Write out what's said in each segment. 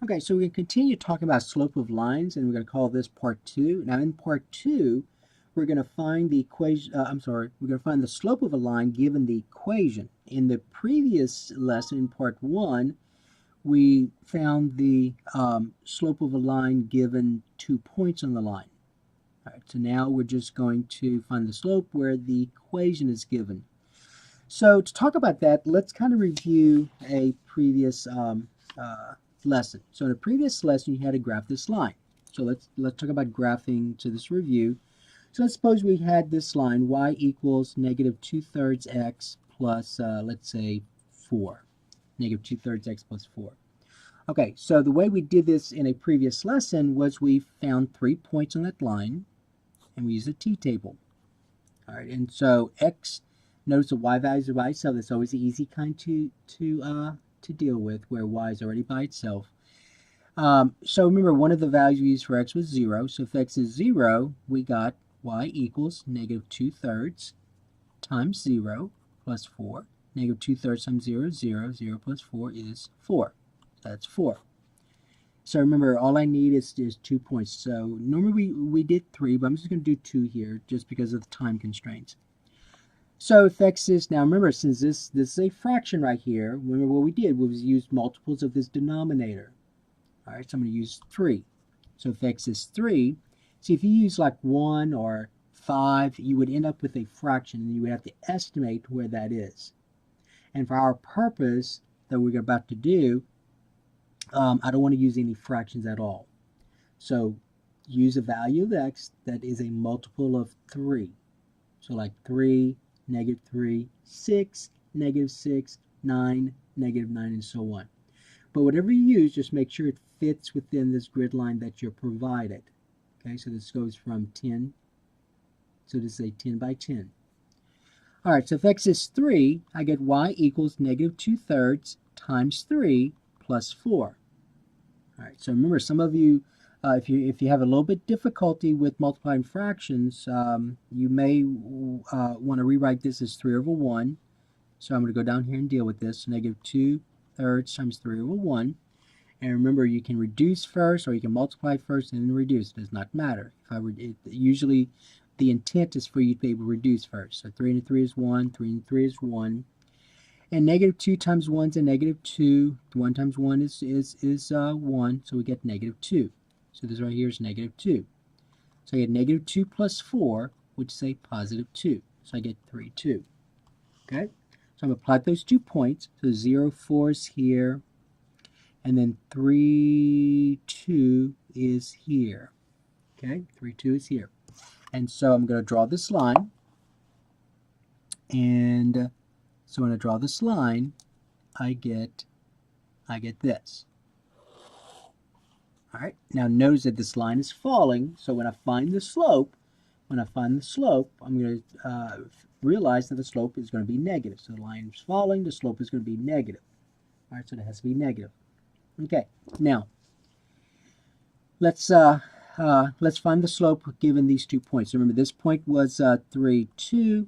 Okay, so we're going to continue talking about slope of lines, and we're going to call this part 2. Now, in part 2, we're going to find the equation, we're going to find the slope of a line given the equation. In the previous lesson, in part 1, we found the slope of a line given 2 points on the line. All right, so now we're just going to find the slope where the equation is given. So to talk about that, let's kind of review a previous lesson. So in a previous lesson, you had to graph this line. So let's talk about graphing to this review. So let's suppose we had this line, y equals negative 2/3 x plus, let's say, 4. Negative 2/3 x plus 4. Okay, so the way we did this in a previous lesson was we found 3 points on that line, and we used a t-table. All right, and so x, notice the y values are by itself. That's always the easy kind to deal with, where y is already by itself. So remember, one of the values we used for x was 0. So if x is 0, we got y equals negative 2/3 times 0 plus 4. Negative 2/3 times 0 is 0. 0 plus 4 is 4. So that's 4. So remember, all I need is 2 points. So normally we did 3, but I'm just going to do 2 here just because of the time constraints. So if x is, now remember, since this is a fraction right here, remember what we did was use multiples of this denominator. All right, so I'm going to use 3. So if x is 3, see, if you use like 1 or 5, you would end up with a fraction, and you would have to estimate where that is. And for our purpose that we're about to do, I don't want to use any fractions at all. So use a value of x that is a multiple of 3. So like 3, negative 3, 6, negative 6, 9, negative 9, and so on. But whatever you use, just make sure it fits within this grid line that you're provided. Okay, so this goes from 10, so this is a 10 by 10. All right, so if x is 3, I get y equals negative 2/3 times 3 plus 4. All right, so remember, some of you, if you have a little bit difficulty with multiplying fractions, you may want to rewrite this as 3 over 1. So I'm going to go down here and deal with this. Negative 2/3 times 3 over 1. And remember, you can reduce first, or you can multiply first and then reduce. It does not matter. Usually, the intent is for you to be able to reduce first. So 3 into 3 is 1. 3 into 3 is 1. And negative 2 times 1 is a negative 2. 1 times 1 is 1. So we get negative 2. So this right here is negative 2. So I get negative 2 plus 4, which is a positive 2. So I get 3, 2. Okay? So I'm going to plot those 2 points. So 0, 4 is here. And then 3, 2 is here. Okay? 3, 2 is here. And so I'm going to draw this line. And so when I draw this line, I get this. All right. Now notice that this line is falling. So when I find the slope, I'm going to realize that the slope is going to be negative. So the line is falling. The slope is going to be negative. All right. So it has to be negative. Okay. Now let's find the slope given these 2 points. So remember, this point was 3, 2.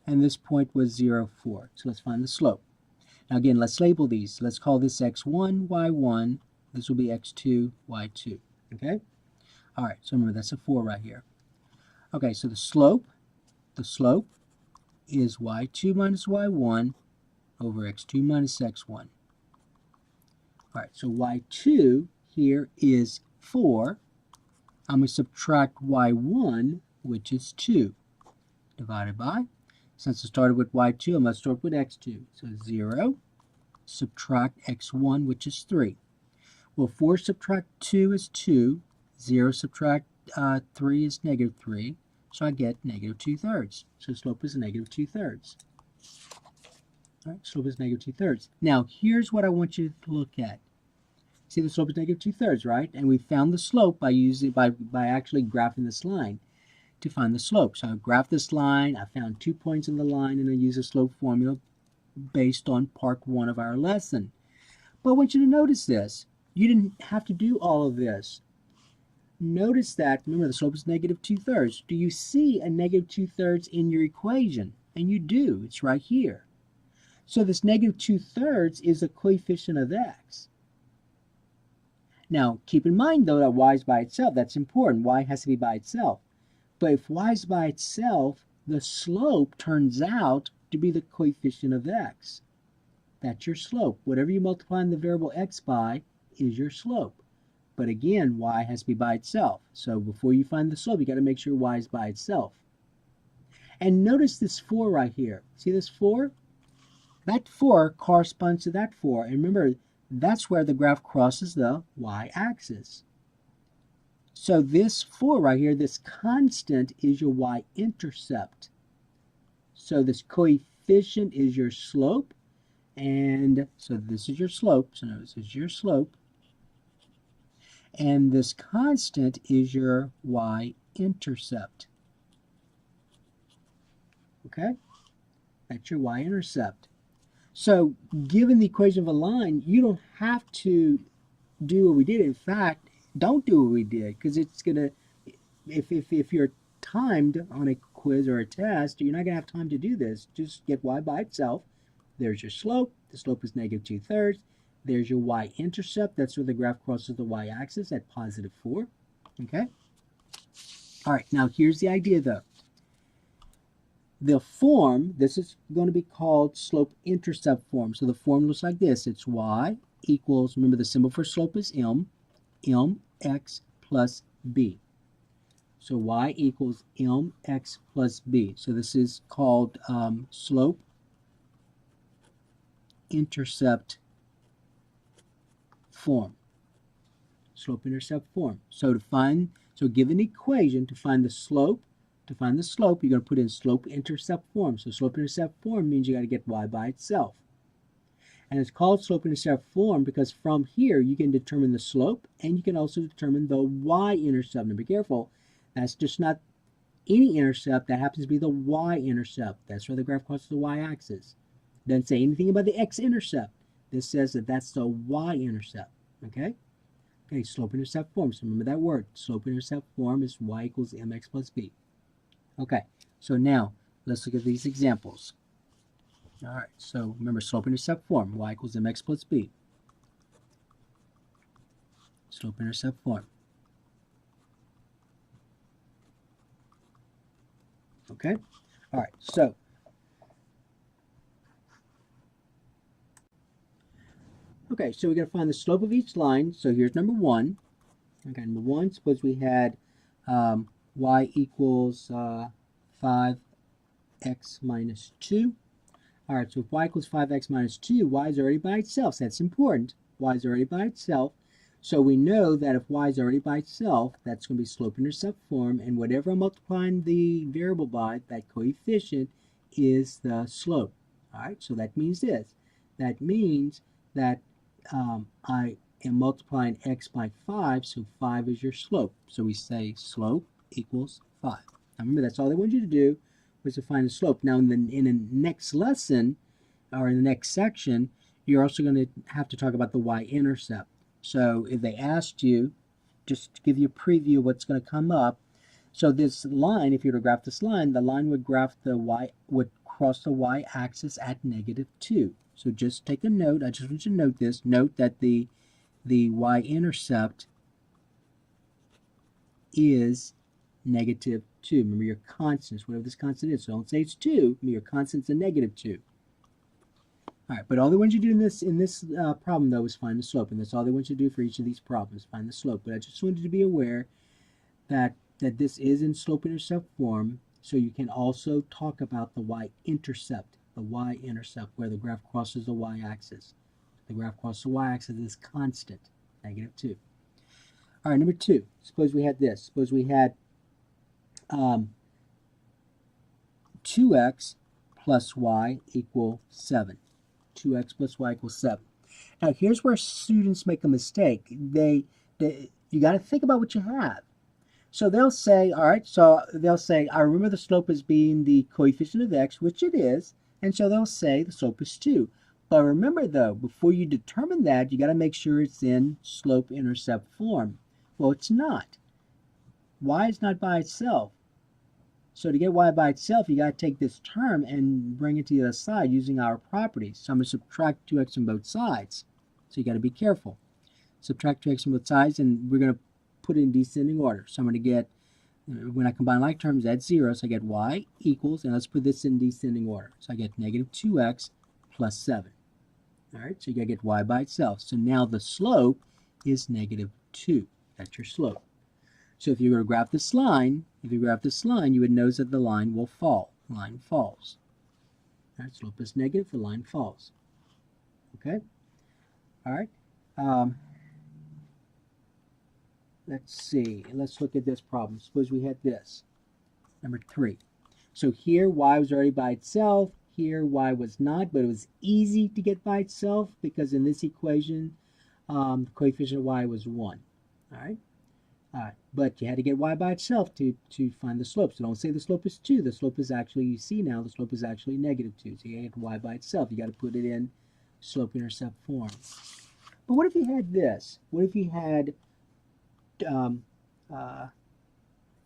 And this point was 0, 4. So let's find the slope. Now again, let's label these. Let's call this x1, y1. This will be x2, y2. Okay? All right, so remember, that's a 4 right here. Okay, so the slope is y2 minus y1 over x2 minus x1. All right, so y2 here is 4. I'm going to subtract y1, which is 2, divided by, since I started with y2, I'm going to start with x2. So 0, subtract x1, which is 3. Well, 4 subtract 2 is 2. 0 subtract 3 is negative 3. So I get negative 2/3. So slope is negative 2/3. All right, slope is negative 2/3. Now, here's what I want you to look at. See, the slope is negative 2/3, right? And we found the slope by actually graphing this line to find the slope. So I graphed this line, I found 2 points in the line, and I use a slope formula based on part 1 of our lesson. But I want you to notice this. You didn't have to do all of this. Notice that, remember, the slope is negative 2/3. Do you see a negative 2/3 in your equation? And you do. It's right here. So this negative 2/3 is a coefficient of x. Now, keep in mind, though, that y is by itself. That's important. Y has to be by itself. But if y is by itself, the slope turns out to be the coefficient of x. That's your slope. Whatever you multiply in the variable x by is your slope. But again, y has to be by itself. So before you find the slope, you got to make sure y is by itself. And notice this 4 right here. See this 4? That 4 corresponds to that 4. And remember, that's where the graph crosses the y-axis. So this 4 right here, this constant is your y-intercept. So this coefficient is your slope. And so this is your slope. So this is your slope. And this constant is your y-intercept. Okay? That's your y-intercept. So given the equation of a line, you don't have to do what we did. In fact, don't do what we did, because it's going to, if you're timed on a quiz or a test, you're not going to have time to do this. Just get y by itself. There's your slope. The slope is negative 2/3. There's your y-intercept. That's where the graph crosses the y-axis at positive 4. Okay? All right, now here's the idea, though. The form, this is going to be called slope-intercept form. So the form looks like this. It's y equals, remember the symbol for slope is mx plus b. So y equals mx plus b. So this is called slope-intercept form. Slope-intercept form. So give an equation to find the slope. To find the slope, you're going to put in slope-intercept form. So slope-intercept form means you got to get y by itself. And it's called slope-intercept form because from here you can determine the slope and you can also determine the y-intercept. Now be careful, that's just not any intercept, that happens to be the y-intercept. That's where the graph crosses the y-axis. It doesn't say anything about the x-intercept. This says that that's the y-intercept. Okay? Okay, slope-intercept form. So remember that word. Slope-intercept form is y equals mx plus b. Okay, so now let's look at these examples. All right, so remember slope-intercept form, y equals mx plus b. Slope-intercept form. Okay, all right, so so we're going to find the slope of each line. So here's number 1. Okay, number 1, suppose we had y equals 5x minus 2. All right, so if y equals 5x minus 2, y is already by itself. So that's important. Y is already by itself. So we know that if y is already by itself, that's going to be slope-intercept form. And whatever I'm multiplying the variable by, that coefficient is the slope. All right, so that means this. That means that I am multiplying x by 5, so 5 is your slope. So we say slope equals 5. Now remember, that's all they want you to do was to find the slope. Now in the next lesson, or in the next section, you're also going to have to talk about the y-intercept. So if they asked you, just to give you a preview of what's going to come up, so this line, if you were to graph this line, the line would cross the y-axis at -2. So just take a note. I just want you to note this. Note that the y-intercept is -2. Remember your constants, whatever this constant is. So don't say it's 2. Remember your constant's a -2. All right, but all they want you to do in this problem, though, is find the slope. And that's all they want you to do for each of these problems, find the slope. But I just wanted you to be aware that this is in slope-intercept form, so you can also talk about the y-intercept, where the graph crosses the y-axis. The graph crosses the y-axis is constant, -2. All right, number 2, suppose we had this. Suppose we had 2x plus y equals 7. 2x plus y equals 7. Now, here's where students make a mistake. You got to think about what you have. So they'll say, all right, I remember the slope as being the coefficient of x, which it is, and so they'll say the slope is 2. But remember, though, before you determine that, you got to make sure it's in slope-intercept form. Well, it's not. Y is not by itself. So to get y by itself, you got to take this term and bring it to the other side using our properties. So I'm going to subtract 2x from both sides. So you got to be careful. subtract 2x from both sides, and we're going to put it in descending order. So I'm going to get, when I combine like terms, that's 0, so I get y equals, and let's put this in descending order. So I get negative 2x plus 7. All right, so you got to get y by itself. So now the slope is negative 2. That's your slope. So if you were to graph this line, you would notice that the line will fall. The line falls. All right, slope is negative, the line falls. Okay? All right. Let's see. Let's look at this problem. Suppose we had this. Number 3. So here y was already by itself. Here y was not, but it was easy to get by itself because in this equation, the coefficient of y was 1. All right? But you had to get y by itself to find the slope. So don't say the slope is 2. The slope is actually, you see now, the slope is actually negative 2. So you get y by itself. You got to put it in slope-intercept form. But what if you had this? What if you had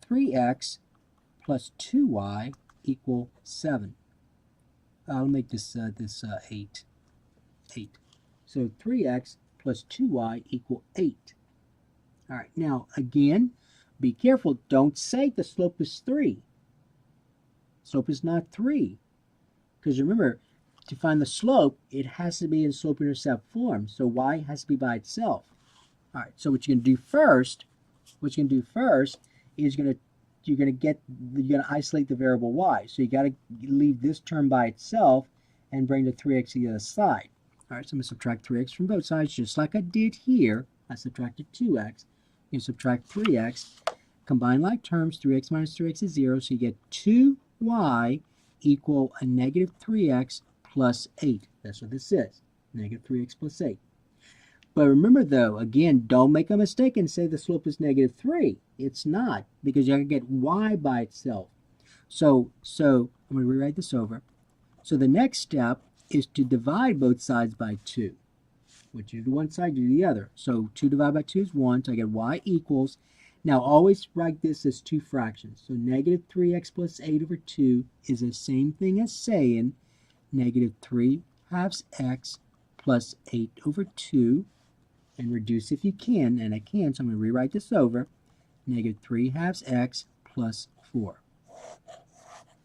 3x plus 2y equal 7? I'll make this 8. So 3x plus 2y equal 8. All right, now again, be careful. Don't say the slope is 3. Slope is not 3. Because remember, to find the slope, it has to be in slope-intercept form. So y has to be by itself. All right, so what you're going to do first, is you're going to isolate the variable y. So you got to leave this term by itself and bring the 3x to the other side. All right, so I'm going to subtract 3x from both sides, just like I did here. I subtracted 2x. You subtract 3x. Combine like terms. 3x minus 3x is 0, so you get 2y equal a negative 3x plus 8. That's what this is, negative 3x plus 8. But remember, though, again, don't make a mistake and say the slope is negative 3. It's not, because you're going to get y by itself. So I'm going to rewrite this over. So the next step is to divide both sides by 2. What you do one side, you do the other. So 2 divided by 2 is 1, so I get y equals. Now always write this as 2 fractions. So negative 3x plus 8 over 2 is the same thing as saying negative 3 halves x plus 8 over 2. And reduce if you can, and I can, so I'm going to rewrite this over. Negative 3 halves x plus 4.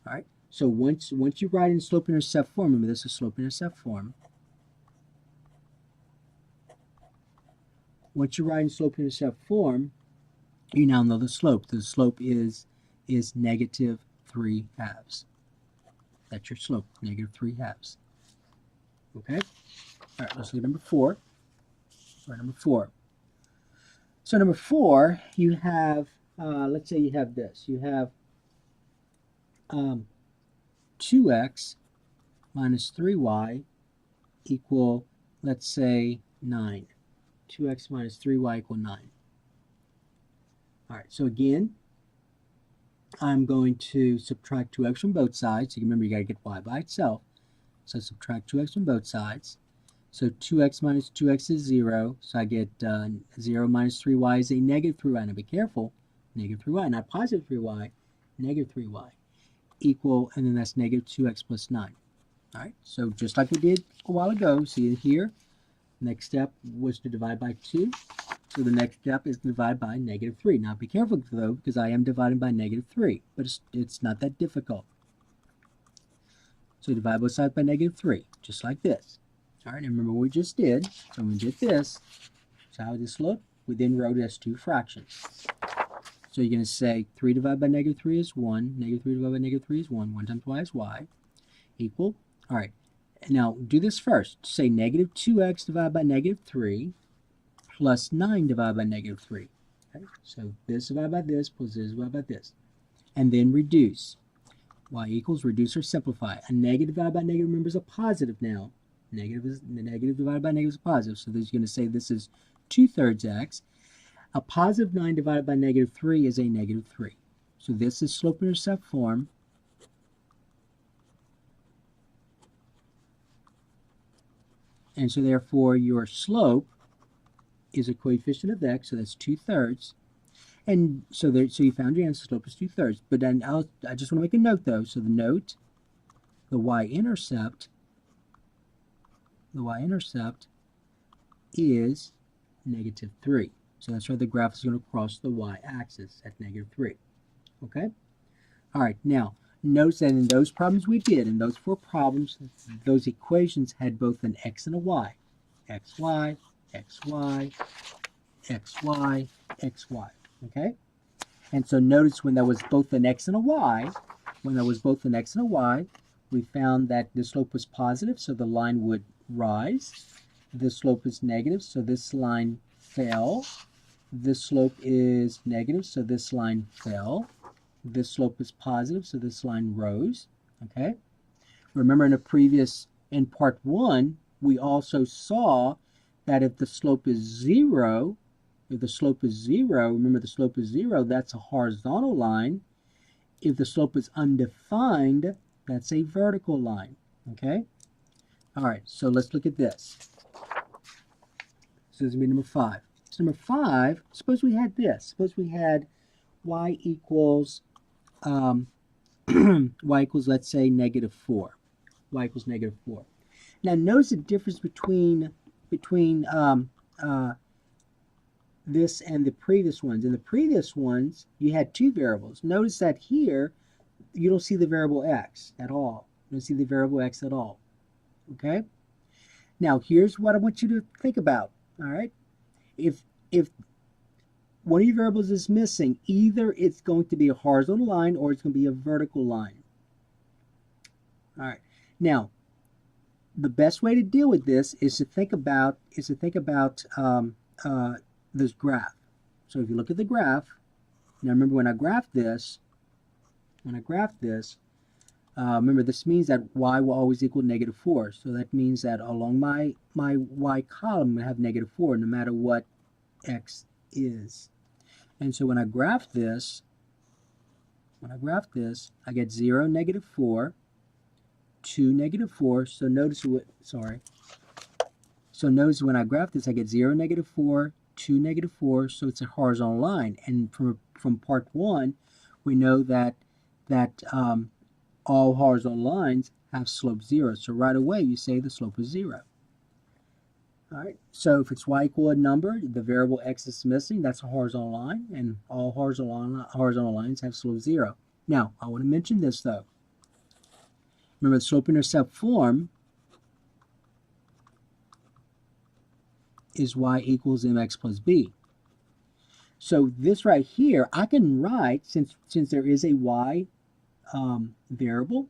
All right, so once you write in slope-intercept form, remember this is slope-intercept form. Once you write in slope-intercept form, you now know the slope. The slope is negative 3 halves. That's your slope, negative 3 halves. Okay? All right, let's look at number 4. Or number 4. So number 4, you have, let's say you have this. You have 2x minus 3y equal, let's say, 9. 2x minus 3y equal 9. All right, so again, I'm going to subtract 2x from both sides. So remember, you got to get y by itself. So subtract 2x from both sides. So 2x minus 2x is 0. So I get 0 minus 3y is a negative 3y. Now be careful. Negative 3y, not positive 3y. Negative 3y equal, and then that's negative 2x plus 9. All right, so just like we did a while ago, see it here. Next step was to divide by 2. So the next step is to divide by negative 3. Now be careful, though, because I am dividing by negative 3. But it's not that difficult. So divide both sides by negative 3, just like this. All right, and remember what we just did. So when we did this, so how this look? We then wrote it as 2 fractions. So you're going to say 3 divided by negative 3 is 1. Negative 3 divided by negative 3 is 1. 1 times y is y. Equal. All right. Now do this first. Say negative 2x divided by negative 3 plus 9 divided by negative 3. Okay? So this divided by this plus this divided by this. And then reduce. Y equals reduce or simplify. A negative divided by negative, remember, is a positive now. Negative divided by negative is a positive. So this is going to say this is 2/3 x. A positive 9 divided by negative 3 is a negative 3. So this is slope-intercept form. And so therefore your slope is a coefficient of x, so that's 2/3. And so you found your answer, slope is 2/3. But then I just want to make a note, though. So the note, the y-intercept is negative 3. So that's why the graph is going to cross the y-axis at negative 3. Okay? All right, now, notice that in those problems we did, in those 4 problems, those equations had both an x and a y. xy, xy, xy, xy. Okay? And so notice when there was both an x and a y, we found that the slope was positive, so the line would rise. The slope is negative, so this line fell. This slope is negative, so this line fell. This slope is positive, so this line rose. Okay? Remember in part 1, we also saw that if the slope is 0, remember the slope is 0, that's a horizontal line. If the slope is undefined, that's a vertical line. Okay? All right, so let's look at this. So this is going to be number 5. So number 5, suppose we had this. Suppose we had y equals, let's say, negative 4. Y equals negative 4. Now notice the difference between this and the previous ones. In the previous ones, you had 2 variables. Notice that here, you don't see the variable x at all. You don't see the variable x at all. Okay? Now, here's what I want you to think about. All right? If one of your variables is missing, either it's going to be a horizontal line or it's going to be a vertical line. All right. Now, the best way to deal with this is to think about this graph. So if you look at the graph, now remember when I graph this, remember this means that y will always equal negative 4. So that means that along my y column, I'm going to have negative 4 no matter what x is. And so when I graph this, I get 0, negative 4, 2, negative 4. So notice when I graph this, I get 0, negative 4, 2, negative 4. So it's a horizontal line. And from part 1, we know that all horizontal lines have slope 0. So right away, you say the slope is 0. All right. So if it's y equal a number, the variable x is missing. That's a horizontal line, and all horizontal lines have slope 0. Now, I want to mention this though. Remember, the slope-intercept form is y equals mx plus b. So this right here, I can write, since there is a y variable,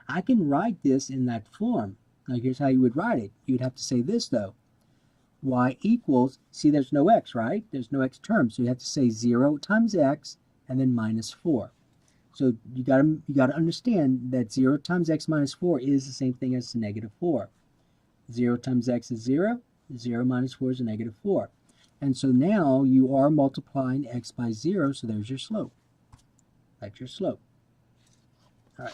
I can write this in that form. Now here's how you would write it. You'd have to say this though. Y equals, see there's no x, right? There's no x term, so you have to say 0 times x and then minus 4. So you gotta understand that 0 times x minus 4 is the same thing as negative 4. 0 times x is 0. 0 minus 4 is a negative 4. And so now you are multiplying x by 0, so there's your slope. That's your slope. All right.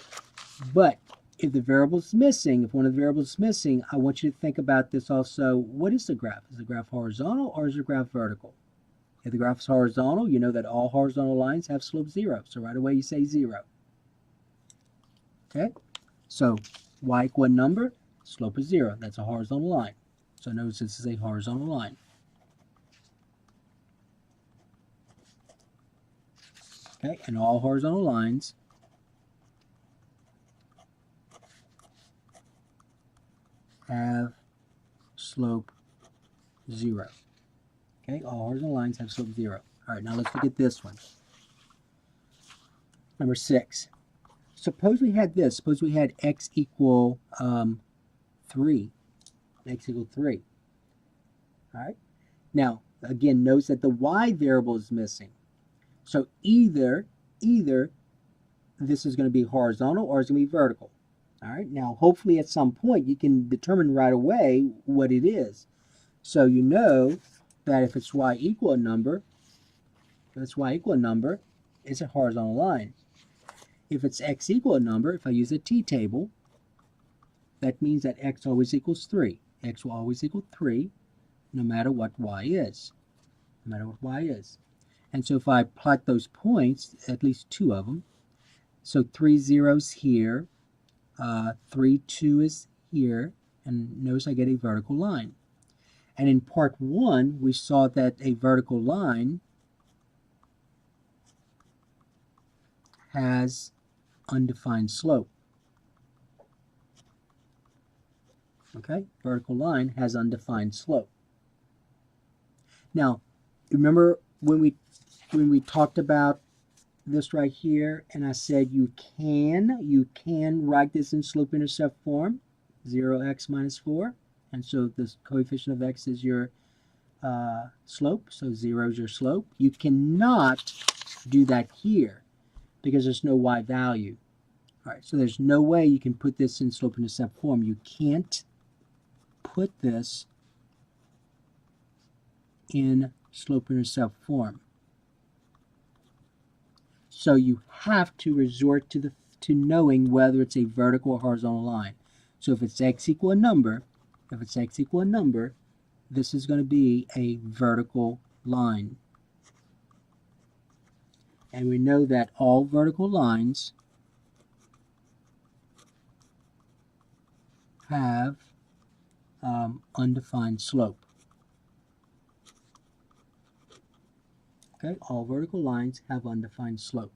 But if the variable is missing, if one of the variables is missing, I want you to think about this also. What is the graph? Is the graph horizontal or is the graph vertical? If the graph is horizontal, you know that all horizontal lines have slope 0. So right away you say 0. Okay? So y equal a number, slope is 0. That's a horizontal line. So notice this is a horizontal line. Okay? And all horizontal lines have slope 0. Okay, all horizontal lines have slope 0. All right, now let's look at this one. Number 6. Suppose we had this. Suppose we had x equal 3. X equal 3. All right. Now, again, notice that the y variable is missing. So either this is going to be horizontal or it's going to be vertical. All right. Now, hopefully at some point you can determine right away what it is. So you know that if it's y equal a number, it's a horizontal line. If it's x equal a number, if I use a t-table, that means that x always equals 3. X will always equal 3 no matter what y is. And so if I plot those points, at least 2 of them, so 3 zeros here, 3, 2 is here, and notice I get a vertical line. And in part 1, we saw that a vertical line has undefined slope. Okay, vertical line has undefined slope. Now, remember when we talked about this right here, and I said you can write this in slope-intercept form, 0x minus 4, and so the coefficient of x is your slope, so 0 is your slope. You cannot do that here because there's no y value. All right, so there's no way you can put this in slope-intercept form. You can't put this in slope-intercept form. So you have to resort to knowing whether it's a vertical or horizontal line. So if it's x equal a number, this is going to be a vertical line. And we know that all vertical lines have undefined slope. Okay, all vertical lines have undefined slope.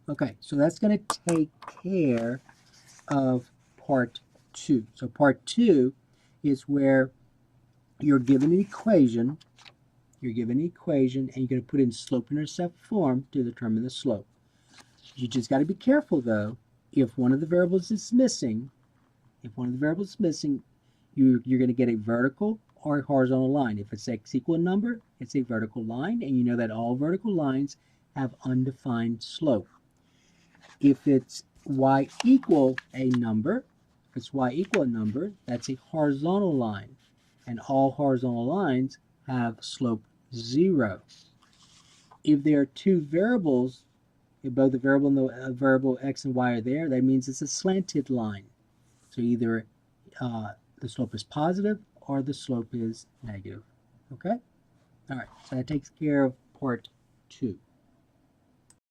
Okay, so that's going to take care of part 2. So part 2 is where you're given an equation, and you're going to put it in slope-intercept form to determine the slope. You just got to be careful, though. If one of the variables is missing, you're going to get a vertical or a horizontal line. If it's x equal a number, it's a vertical line, and you know that all vertical lines have undefined slope. If it's y equal a number, that's a horizontal line, and all horizontal lines have slope 0. If there are two variables, if both the variable and the variable x and y are there, that means it's a slanted line. So either the slope is positive or the slope is negative. Okay? All right, so that takes care of part 2.